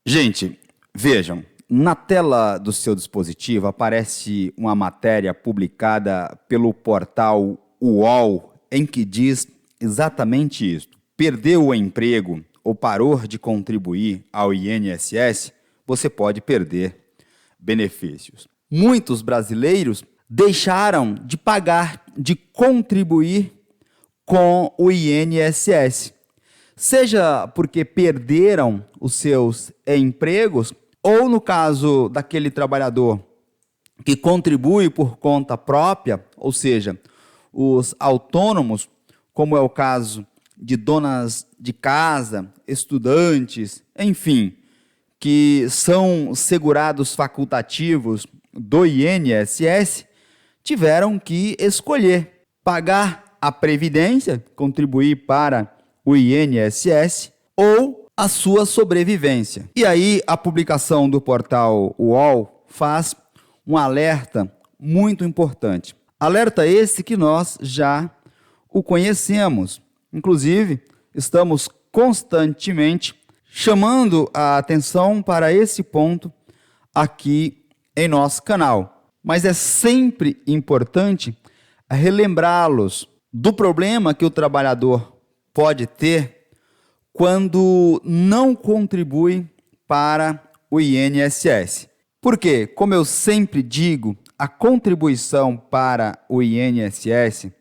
Gente, vejam, na tela do seu dispositivo aparece uma matéria publicada pelo portal UOL em que diz exatamente isso. Perdeu o emprego ou parou de contribuir ao INSS, você pode perder benefícios. Muitos brasileiros deixaram de pagar, de contribuir com o INSS. Seja porque perderam os seus empregos, ou no caso daquele trabalhador que contribui por conta própria, ou seja, os autônomos, como é o caso de donas de casa, estudantes, enfim, que são segurados facultativos do INSS, tiveram que escolher pagar a previdência, contribuir para o INSS ou a sua sobrevivência. E aí a publicação do portal UOL faz um alerta muito importante. Alerta esse que nós já o conhecemos. Inclusive, estamos constantemente chamando a atenção para esse ponto aqui em nosso canal. Mas é sempre importante relembrá-los do problema que o trabalhador pode ter quando não contribui para o INSS. Porque, como eu sempre digo, a contribuição para o INSS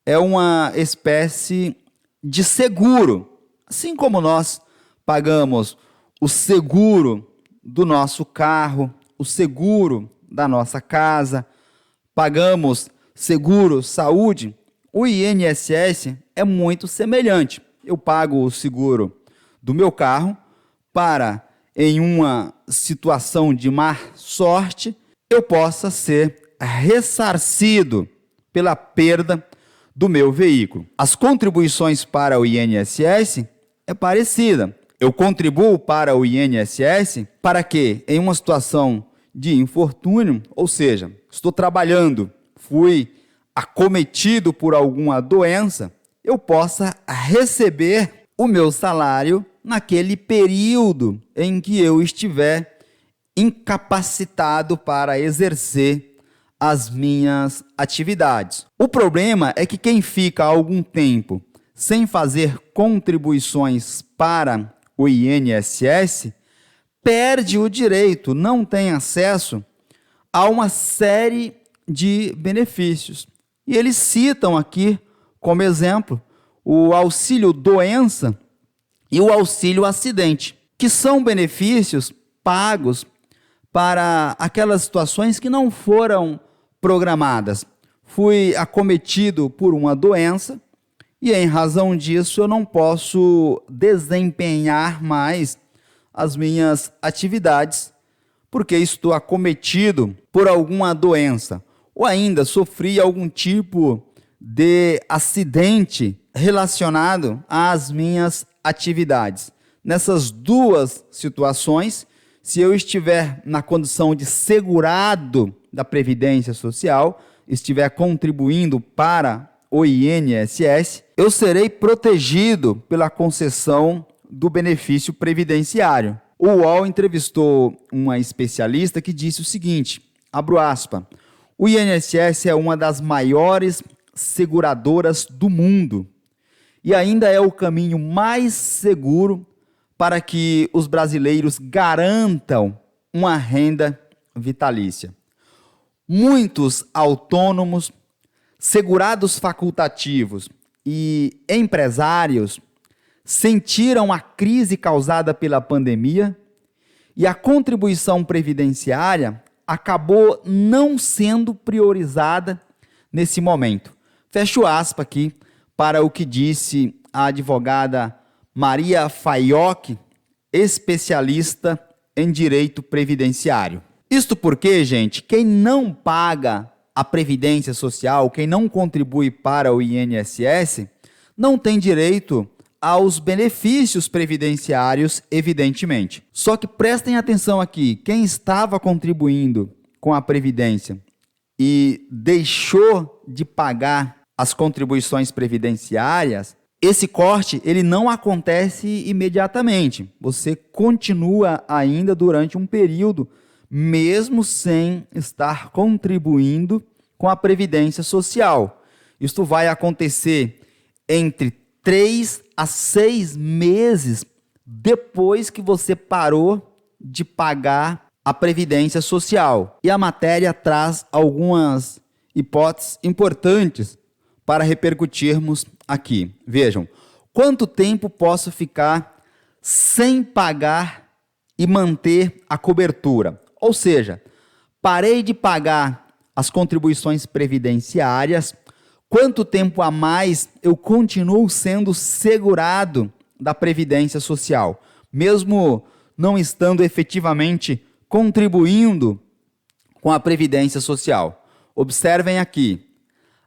é uma espécie de seguro. Assim como nós pagamos o seguro do nosso carro, o seguro da nossa casa, pagamos seguro saúde, o INSS é muito semelhante. Eu pago o seguro do meu carro para, em uma situação de má sorte, eu possa ser ressarcido pela perda do meu veículo. As contribuições para o INSS é parecida. Eu contribuo para o INSS para que, em uma situação de infortúnio, ou seja, estou trabalhando, fui acometido por alguma doença, eu possa receber o meu salário naquele período em que eu estiver incapacitado para exercer as minhas atividades. O problema é que quem fica algum tempo sem fazer contribuições para o INSS perde o direito, não tem acesso a uma série de benefícios. E eles citam aqui, como exemplo, o auxílio doença e o auxílio acidente, que são benefícios pagos para aquelas situações que não foram programadas. Fui acometido por uma doença e, em razão disso, eu não posso desempenhar mais as minhas atividades, porque estou acometido por alguma doença, ou ainda sofri algum tipo de acidente relacionado às minhas atividades. Nessas duas situações, se eu estiver na condição de segurado da Previdência Social, estiver contribuindo para o INSS, eu serei protegido pela concessão do benefício previdenciário. O UOL entrevistou uma especialista que disse o seguinte, abro aspas, o INSS é uma das maiores seguradoras do mundo e ainda é o caminho mais seguro para que os brasileiros garantam uma renda vitalícia. Muitos autônomos, segurados facultativos e empresários sentiram a crise causada pela pandemia e a contribuição previdenciária acabou não sendo priorizada nesse momento. Fecho aspas aqui para o que disse a advogada Maria Faiocchi, especialista em direito previdenciário. Isto porque, gente, quem não paga a Previdência Social, quem não contribui para o INSS, não tem direito aos benefícios previdenciários, evidentemente. Só que prestem atenção aqui, quem estava contribuindo com a Previdência e deixou de pagar as contribuições previdenciárias, Esse corte, ele não acontece imediatamente. Você continua ainda durante um período, mesmo sem estar contribuindo com a Previdência Social. Isto vai acontecer entre 3 a 6 meses depois que você parou de pagar a Previdência Social. E a matéria traz algumas hipóteses importantes para repercutirmos aqui. Vejam, quanto tempo posso ficar sem pagar e manter a cobertura? Ou seja, parei de pagar as contribuições previdenciárias, quanto tempo a mais eu continuo sendo segurado da Previdência Social, mesmo não estando efetivamente contribuindo com a Previdência Social? Observem aqui,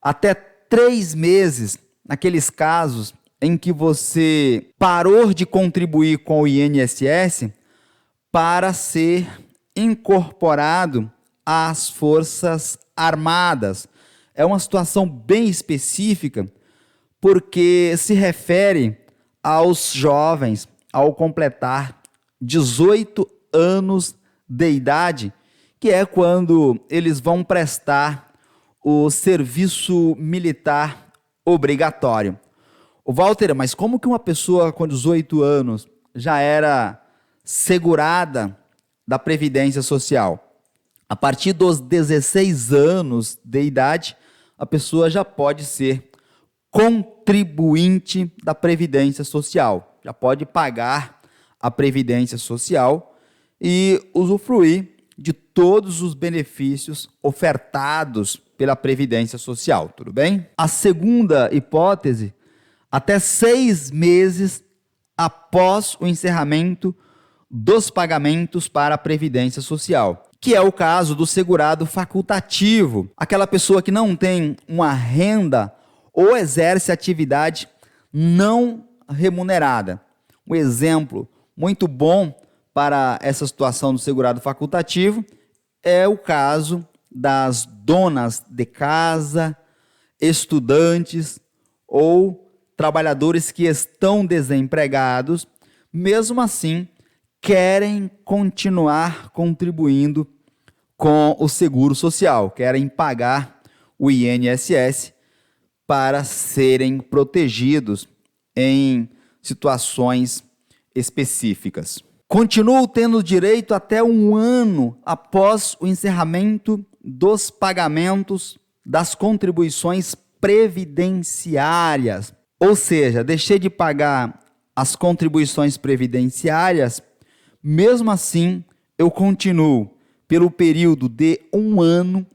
até 3 meses, naqueles casos em que você parou de contribuir com o INSS para ser incorporado às Forças Armadas. É uma situação bem específica, porque se refere aos jovens ao completar 18 anos de idade, que é quando eles vão prestar o serviço militar obrigatório. O Walter, mas como que uma pessoa com 18 anos já era segurada da Previdência Social? A partir dos 16 anos de idade, a pessoa já pode ser contribuinte da Previdência Social, já pode pagar a Previdência Social e usufruir de todos os benefícios ofertados pela Previdência Social, tudo bem? A segunda hipótese, até 6 meses após o encerramento dos pagamentos para a Previdência Social, que é o caso do segurado facultativo, aquela pessoa que não tem uma renda ou exerce atividade não remunerada. Um exemplo muito bom para essa situação do segurado facultativo é o caso das donas de casa, estudantes ou trabalhadores que estão desempregados, mesmo assim querem continuar contribuindo com o seguro social, querem pagar o INSS para serem protegidos em situações específicas. Continuo tendo direito até 1 ano após o encerramento dos pagamentos das contribuições previdenciárias. Ou seja, deixei de pagar as contribuições previdenciárias, mesmo assim eu continuo pelo período de 1 ano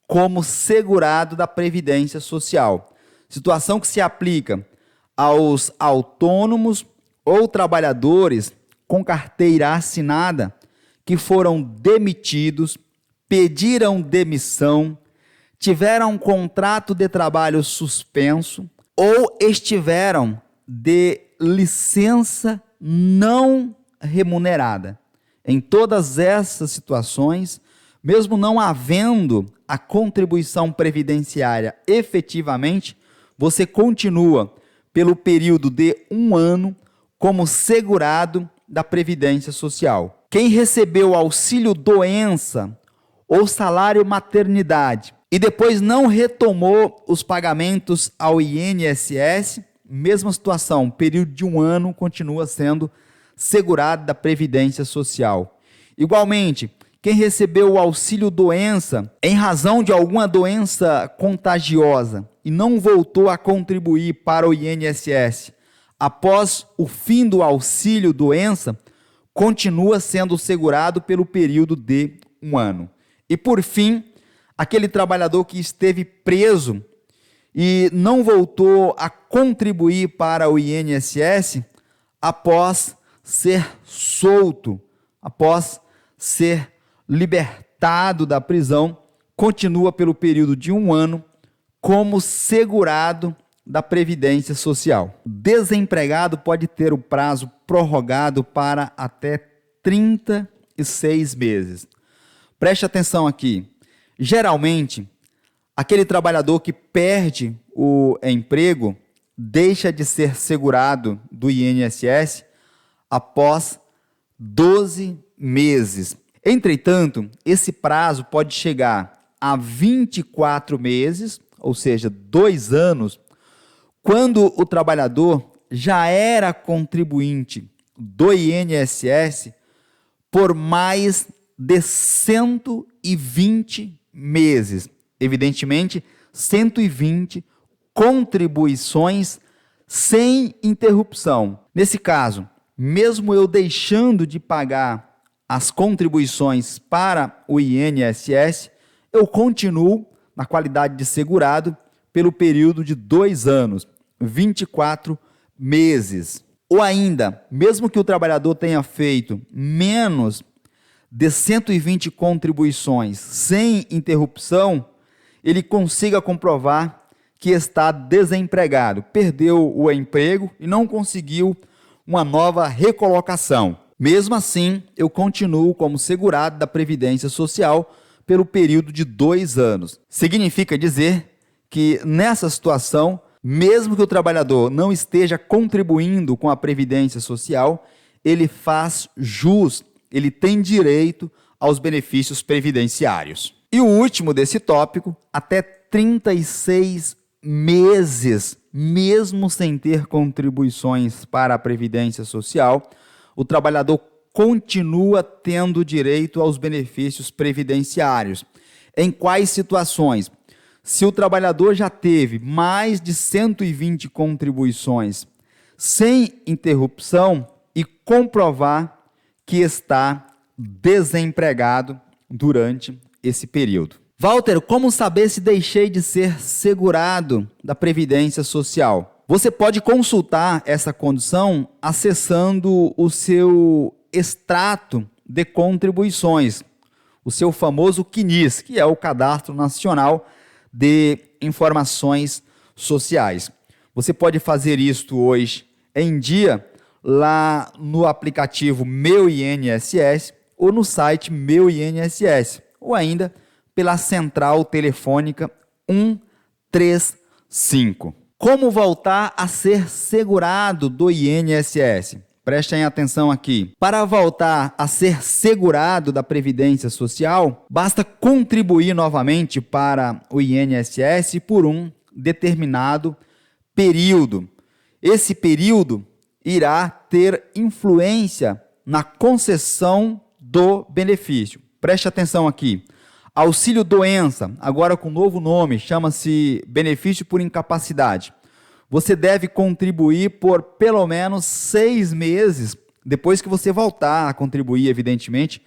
como segurado da Previdência Social. Situação que se aplica aos autônomos ou trabalhadores com carteira assinada que foram demitidos, pediram demissão, tiveram um contrato de trabalho suspenso ou estiveram de licença não remunerada. Em todas essas situações, mesmo não havendo a contribuição previdenciária efetivamente, você continua pelo período de 1 ano como segurado da Previdência Social. Quem recebeu auxílio-doença ou salário-maternidade e depois não retomou os pagamentos ao INSS, mesma situação, período de 1 ano continua sendo segurado da Previdência Social. Igualmente, quem recebeu o auxílio-doença em razão de alguma doença contagiosa e não voltou a contribuir para o INSS após o fim do auxílio-doença, continua sendo segurado pelo período de 1 ano. E, por fim, aquele trabalhador que esteve preso e não voltou a contribuir para o INSS após ser solto, após ser libertado da prisão, continua pelo período de 1 ano como segurado da Previdência Social. Desempregado pode ter o prazo prorrogado para até 36 meses. Preste atenção aqui. Geralmente, aquele trabalhador que perde o emprego, deixa de ser segurado do INSS após 12 meses. Entretanto, esse prazo pode chegar a 24 meses, ou seja, 2 anos, quando o trabalhador já era contribuinte do INSS por mais de 120 meses. Evidentemente, 120 contribuições sem interrupção. Nesse caso, mesmo eu deixando de pagar as contribuições para o INSS, eu continuo na qualidade de segurado pelo período de 2 anos, 24 meses. Ou ainda, mesmo que o trabalhador tenha feito menos de 120 contribuições sem interrupção, ele consiga comprovar que está desempregado, perdeu o emprego e não conseguiu uma nova recolocação. Mesmo assim, eu continuo como segurado da Previdência Social pelo período de 2 anos. Significa dizer que nessa situação, mesmo que o trabalhador não esteja contribuindo com a Previdência Social, ele faz jus, ele tem direito aos benefícios previdenciários. E o último desse tópico, até 36 meses, mesmo sem ter contribuições para a Previdência Social, o trabalhador continua tendo direito aos benefícios previdenciários. Em quais situações? Se o trabalhador já teve mais de 120 contribuições sem interrupção e comprovar que está desempregado durante esse período. Walter, como saber se deixei de ser segurado da Previdência Social? Você pode consultar essa condição acessando o seu extrato de contribuições, o seu famoso CNIS, que é o Cadastro Nacional de Informações Sociais. Você pode fazer isto hoje em dia lá no aplicativo Meu INSS ou no site Meu INSS, ou ainda pela central telefônica 135. Como voltar a ser segurado do INSS? Prestem atenção aqui. Para voltar a ser segurado da Previdência Social, basta contribuir novamente para o INSS por um determinado período. Esse período irá ter influência na concessão do benefício. Preste atenção aqui. Auxílio doença, agora com novo nome, chama-se benefício por incapacidade. Você deve contribuir por pelo menos 6 meses, depois que você voltar a contribuir, evidentemente,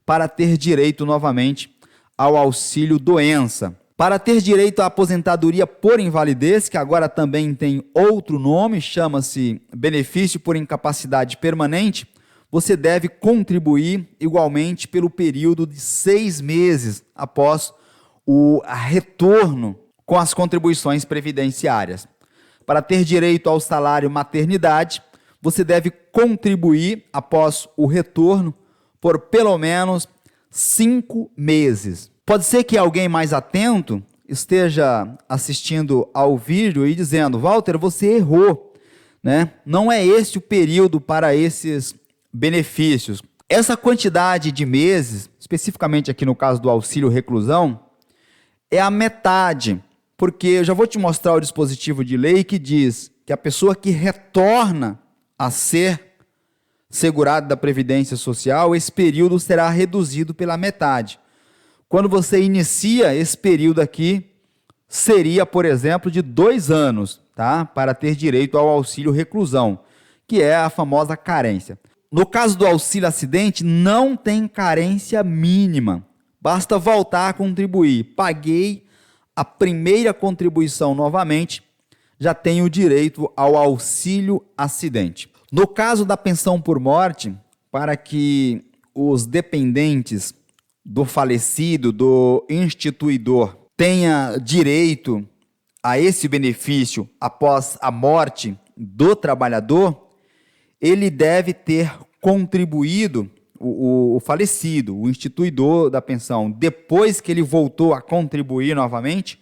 para ter direito novamente ao auxílio doença. Para ter direito à aposentadoria por invalidez, que agora também tem outro nome, chama-se benefício por incapacidade permanente, você deve contribuir igualmente pelo período de 6 meses após o retorno com as contribuições previdenciárias. Para ter direito ao salário maternidade, você deve contribuir após o retorno por pelo menos 5 meses. Pode ser que alguém mais atento esteja assistindo ao vídeo e dizendo: Walter, você errou, né? Não é esse o período para esses benefícios. Essa quantidade de meses, especificamente aqui no caso do auxílio reclusão, é a metade, porque eu já vou te mostrar o dispositivo de lei que diz que a pessoa que retorna a ser segurado da Previdência Social, esse período será reduzido pela metade. Quando você inicia esse período aqui, seria, por exemplo, de 2 anos, tá? Para ter direito ao auxílio reclusão, que é a famosa carência. No caso do auxílio acidente, não tem carência mínima. Basta voltar a contribuir. Paguei a primeira contribuição novamente, já tenho direito ao auxílio acidente. No caso da pensão por morte, para que os dependentes do falecido, do instituidor, tenha direito a esse benefício após a morte do trabalhador, ele deve ter contribuído, o falecido, o instituidor da pensão, depois que ele voltou a contribuir novamente,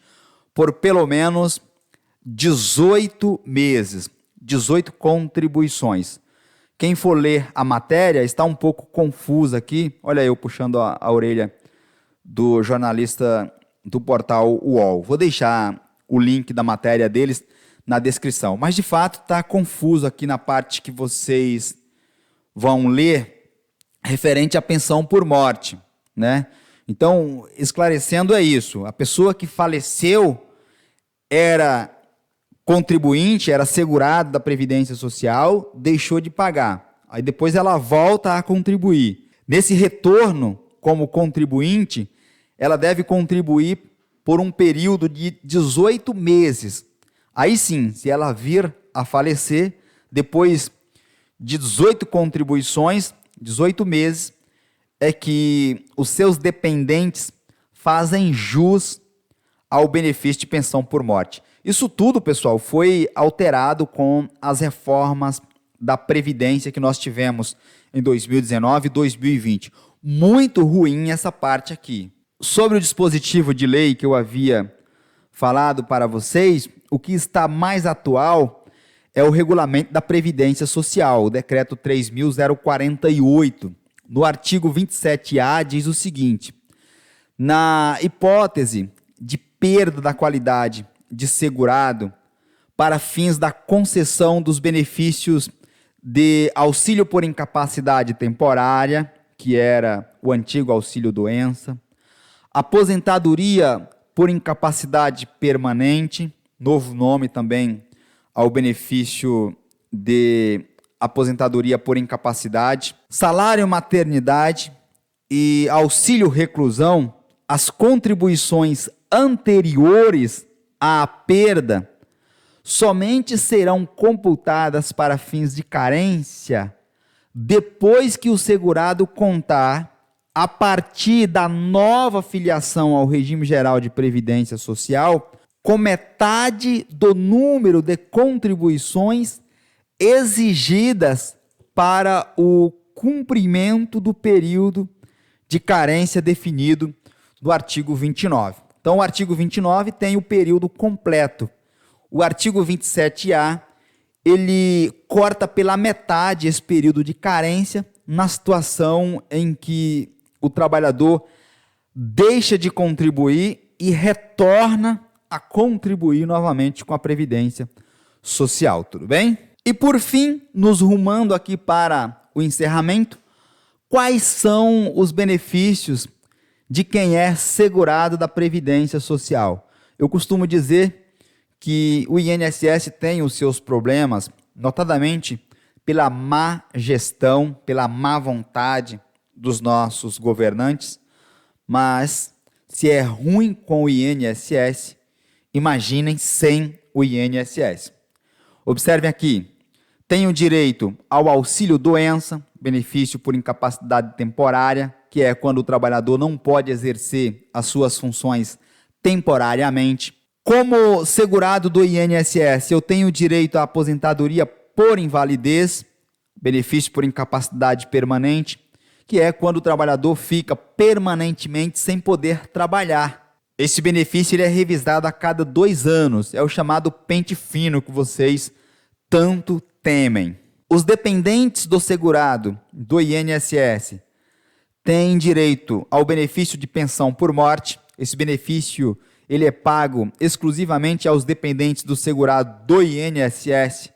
por pelo menos 18 meses, 18 contribuições. Quem for ler a matéria está um pouco confuso aqui. Olha eu puxando a orelha do jornalista do portal UOL. Vou deixar o link da matéria deles na descrição. Mas, de fato, está confuso aqui na parte que vocês vão ler referente à pensão por morte, né? Então, esclarecendo é isso. A pessoa que faleceu era contribuinte, era segurado da Previdência Social, deixou de pagar. Aí depois ela volta a contribuir. Nesse retorno, como contribuinte, ela deve contribuir por um período de 18 meses. Aí sim, se ela vir a falecer, depois de 18 contribuições, 18 meses, é que os seus dependentes fazem jus ao benefício de pensão por morte. Isso tudo, pessoal, foi alterado com as reformas da Previdência que nós tivemos em 2019 e 2020. Muito ruim essa parte aqui. Sobre o dispositivo de lei que eu havia falado para vocês, o que está mais atual é o regulamento da Previdência Social, o decreto 3.048. No artigo 27A diz o seguinte: na hipótese de perda da qualidade de segurado para fins da concessão dos benefícios de auxílio por incapacidade temporária, que era o antigo auxílio-doença, aposentadoria por incapacidade permanente, novo nome também ao benefício de aposentadoria por incapacidade, salário maternidade e auxílio reclusão, as contribuições anteriores à perda somente serão computadas para fins de carência depois que o segurado contar, a partir da nova filiação ao regime geral de previdência social, com metade do número de contribuições exigidas para o cumprimento do período de carência definido no artigo 29. Então, o artigo 29 tem o período completo. O artigo 27A, ele corta pela metade esse período de carência na situação em que o trabalhador deixa de contribuir e retorna a contribuir novamente com a Previdência Social, tudo bem? E por fim, nos rumando aqui para o encerramento, quais são os benefícios de quem é segurado da Previdência Social? Eu costumo dizer que o INSS tem os seus problemas, notadamente pela má gestão, pela má vontade dos nossos governantes, mas se é ruim com o INSS, imaginem sem o INSS. Observem aqui, tem o direito ao auxílio-doença, benefício por incapacidade temporária, que é quando o trabalhador não pode exercer as suas funções temporariamente. Como segurado do INSS, eu tenho direito à aposentadoria por invalidez, benefício por incapacidade permanente, que é quando o trabalhador fica permanentemente sem poder trabalhar. Esse benefício ele é revisado a cada 2 anos, é o chamado pente fino que vocês tanto temem. Os dependentes do segurado do INSS têm direito ao benefício de pensão por morte. Esse benefício ele é pago exclusivamente aos dependentes do segurado do INSS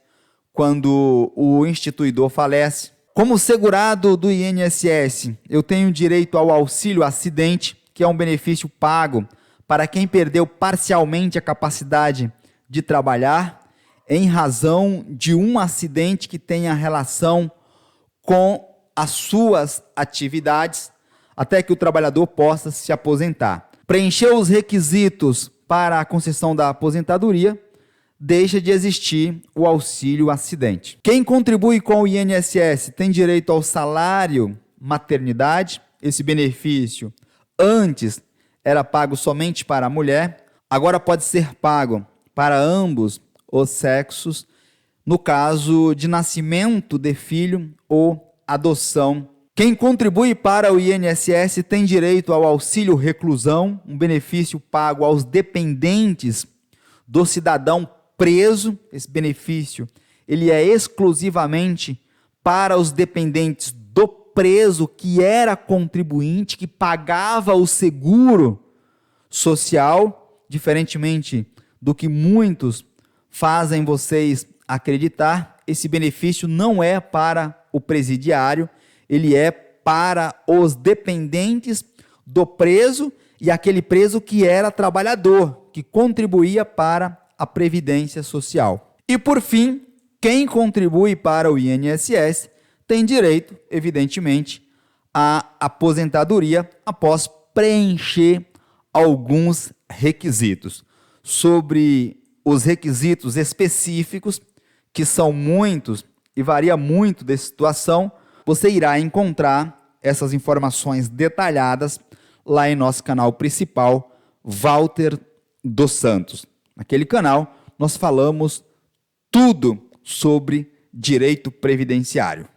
quando o instituidor falece. Como segurado do INSS, eu tenho direito ao auxílio acidente, que é um benefício pago para quem perdeu parcialmente a capacidade de trabalhar em razão de um acidente que tenha relação com as suas atividades, até que o trabalhador possa se aposentar. Preencheu os requisitos para a concessão da aposentadoria, deixa de existir o auxílio acidente. Quem contribui com o INSS tem direito ao salário maternidade. Esse benefício antes era pago somente para a mulher, agora pode ser pago para ambos os sexos, no caso de nascimento de filho ou adoção. Quem contribui para o INSS tem direito ao auxílio reclusão, um benefício pago aos dependentes do cidadão preso, esse benefício, ele é exclusivamente para os dependentes do preso que era contribuinte, que pagava o seguro social, diferentemente do que muitos fazem vocês acreditar, esse benefício não é para o presidiário, ele é para os dependentes do preso e aquele preso que era trabalhador, que contribuía para a Previdência Social. E, por fim, quem contribui para o INSS tem direito, evidentemente, à aposentadoria após preencher alguns requisitos. Sobre os requisitos específicos, que são muitos e varia muito de situação, você irá encontrar essas informações detalhadas lá em nosso canal principal, Walter dos Santos. Naquele canal, nós falamos tudo sobre direito previdenciário.